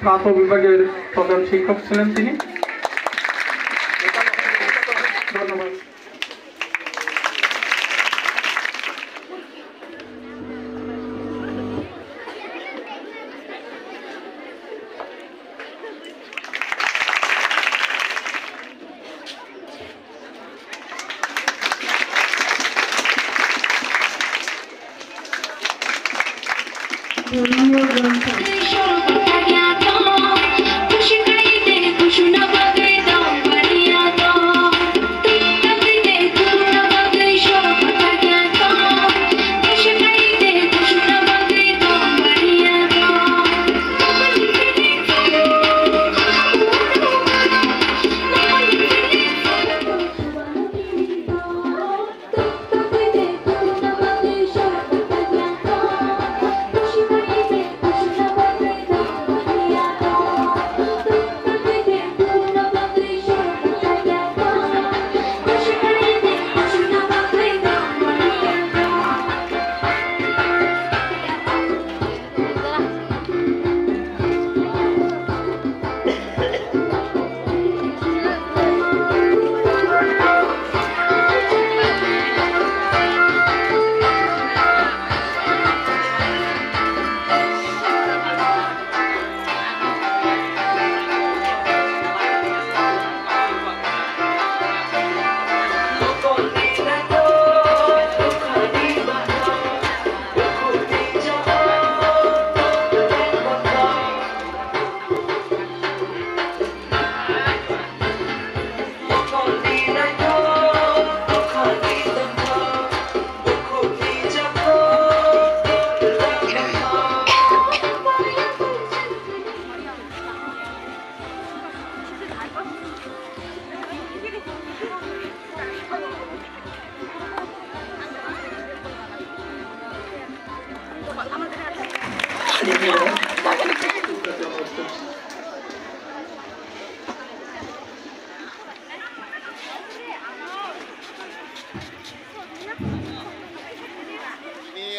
প্রাথমিক বিভাগের প্রধান শিক্ষক ছিলেন তিনি। ধন্যবাদ।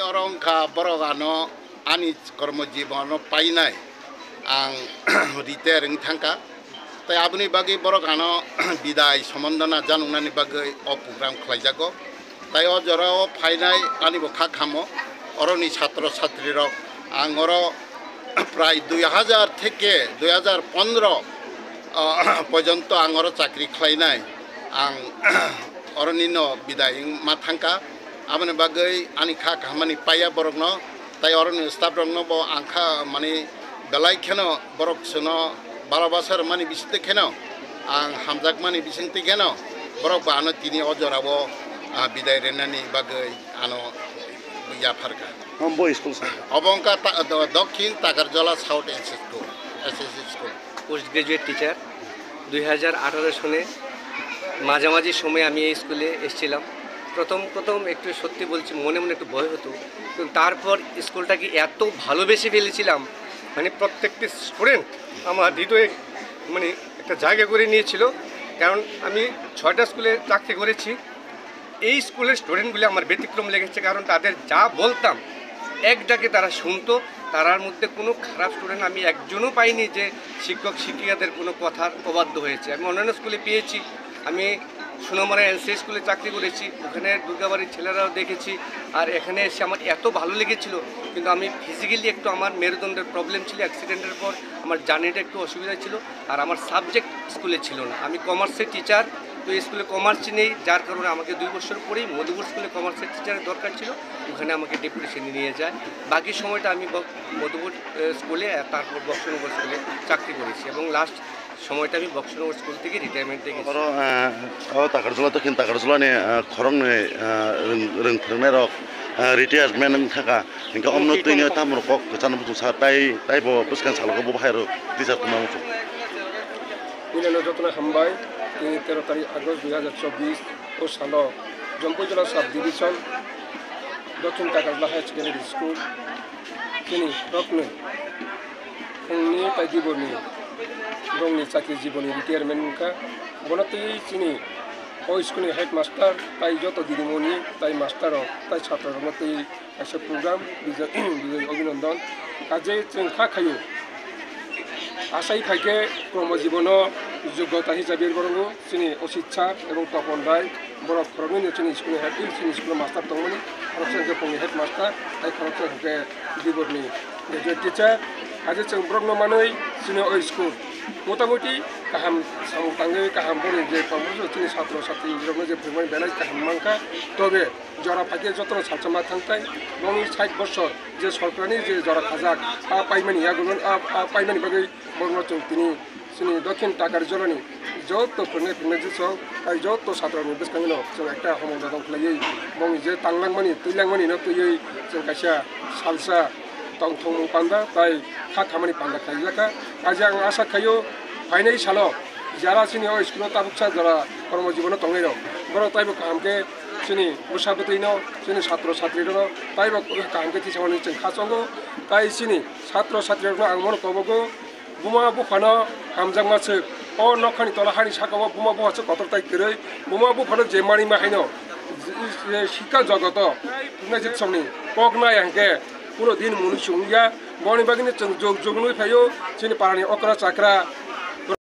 Orangka borogano ani kormojibano painai ang ritering thangka tai abuni bagi borogano bidai somondana janungnani bagi o program khlaijago tai o jorao phainai ani bo khakhamo oroni chhatro chhatri rok angoro প্রায় 2000 থেকে 2015 পর্যন্ত আঙর চাকরি খাইনাই আং অরনিনো বিদায় মাথাঙ্কা আমনে বাগৈ আনি খা খামানি পাইয়া বরকনো তাই অরনি স্টাফ রংনো ব আংখা মানে বেলাই খেনো বরক সনো 12 বছর মানে বিসতে খেনো আং হামজাক মানে বিসংতে খেনো বরক বানো তিনি অজরাবো বিদায় রেনানি বাগৈ আনো বুয়া ফারকা অবংকা দক্ষিণ তাকারজলা south SSC school post graduate teacher 2018 সনে মাঝামাঝি সময় আমি এই স্কুলে এসেছিলাম। প্রথম একটু সত্যি বলছি মনে মনে একটু ভয় হতো, কিন্তু তারপর স্কুলটাকে এত ভালোবেসে ফেলেছিলাম, মানে প্রত্যেকটি স্টুডেন্ট আমার হৃদয়ে মানে একটা জায়গা করে নিয়েছিল। কারণ আমি 6টা স্কুলে চাকরি করেছি, এই স্কুলের স্টুডেন্টগুলি আমার ব্যতিক্রম লেগেছে। কারণ তাদের যা বলতাম এক ডাকে তারা শুনতো, তারার মধ্যে কোনো খারাপ স্টুডেন্ট আমি একজনও পাইনি যে শিক্ষক শিক্ষিকাদের কোনো কথার অবাধ্য হয়েছে। আমি অন্যান্য স্কুলে পেয়েছি, আমি সোনামারা এনসি স্কুলে চাকরি করেছি, ওখানে দুর্গাবাড়ির ছেলেরাও দেখেছি। আর এখানে এসে আমার এত ভালো লেগেছিল, কিন্তু আমি ফিজিক্যালি একটু আমার মেরুদণ্ডের প্রবলেম ছিল, অ্যাক্সিডেন্টের পর আমার জার্নিটা একটু অসুবিধা ছিল। আর আমার সাবজেক্ট স্কুলে ছিল না, আমি কমার্সের টিচার, তো এই স্কুলে কমার্স নেই, যার কারণে আমাকে 2 বছর পরেই মধুপুর স্কুলে কমার্সের টিচারের দরকার ছিল, ওখানে আমাকে ডেপুটেশনে নিয়ে যায়। বাকি সময়টা আমি মধুপুর স্কুলে তারপর বক্সনগর স্কুলে চাকরি করেছি এবং লাস্ট সময়টা আমি বক্সনগর স্কুল থেকে রিটায়ারমেন্টে গেছি। তাকারজলা তো কিন্তু তাকারজলানি খরং রংফोरनाय rok retirement থাকা ইনকা অন্য তুইনি তামর কক জানো বুঝু সা তাই বো পুস্কান সালকো বো ভাইরো টিচার তো মামু ইলেনো যতনা হামবাই 13 তারিখ আগস্ট 2024 ও সালো জম্পুজলা সাব ডিভিশন দক্ষিণ তাকারজলা হাই সেকেন্ডারি স্কুল তিনি রকনে फुंनि बायदिबोनि गावनि चाकरि जीवननि रिटायारमेन्टखा बनाते चिनि ओ स्कुलनि हेडमास्टार ताई जत दिदिमणि ताई मास्टार ताई छात्र मते ऐसे प्रोग्राम विजय अभिनंदन काजे जों खाखायो আশাই খাইকে কর্মজীবন যোগ্যতা হিসাবে বরং চিনি অসিত স্যার এবং তপন রায় বড় খরগনি চিনি স্কুল হেড চিনি স্কুল মাস্টার দंमोन खरगपुर फुंनि हेड मास्टार ताई खरगपुर दिबरनि ग्रेजुएट टीचार आज जों ब्रह्म मानै चिनि ओइ स्कुल मोटामुटी गाहाम सामताङै गाहाम बनि जे कमजोर चिनि छात्र छात्री जे फोरमाय बेलाय गाहाम मांखा तबे जरा फाके जतन सालचमा थांताय बंनि 60 बছর जे सरकारनि जे जरा खाजाक पाइमानि यागुन पाइमानि बागै बर्न जों तिनि चिनि दक्षिण टाकार जलनि যত फोरमाय जेसो ताई जत छात्रनि बेसखाङो जों एकटा हमदा दंख्लायै बंनि जे तांलांमानि तैलांमानि न तैयै जों कायसा सालसा तंथं पान्दा ताई खा खामानि पान्दा खायलाका आज आं आशा खायो फाइनाय सालो যারা চিনি ওই স্কুল তাবুকসা যারা কর্মজীবন তংইর বড় তাইব কামকে চিনি মুসাবতৈন চিনি ছাত্র ছাত্রীর তাইব কামকে তিসামানি जों खासंगो ताई चिनि ছাত্র ছাত্রীর आं मन कबगो बुमा बुफानो हामजांमासो अ नखानि तला हानि साकाव बुमा बुहासो कतरताय करै बुमा बुफानो जेमानि माहायनो शिक्षा जगत पुनाजित समनि कगनाय आंके पुरो दिन मुनि सुंगिया बनि बागिनि जों जोगनुय फायो चिनि पारानि अकरा चाकरा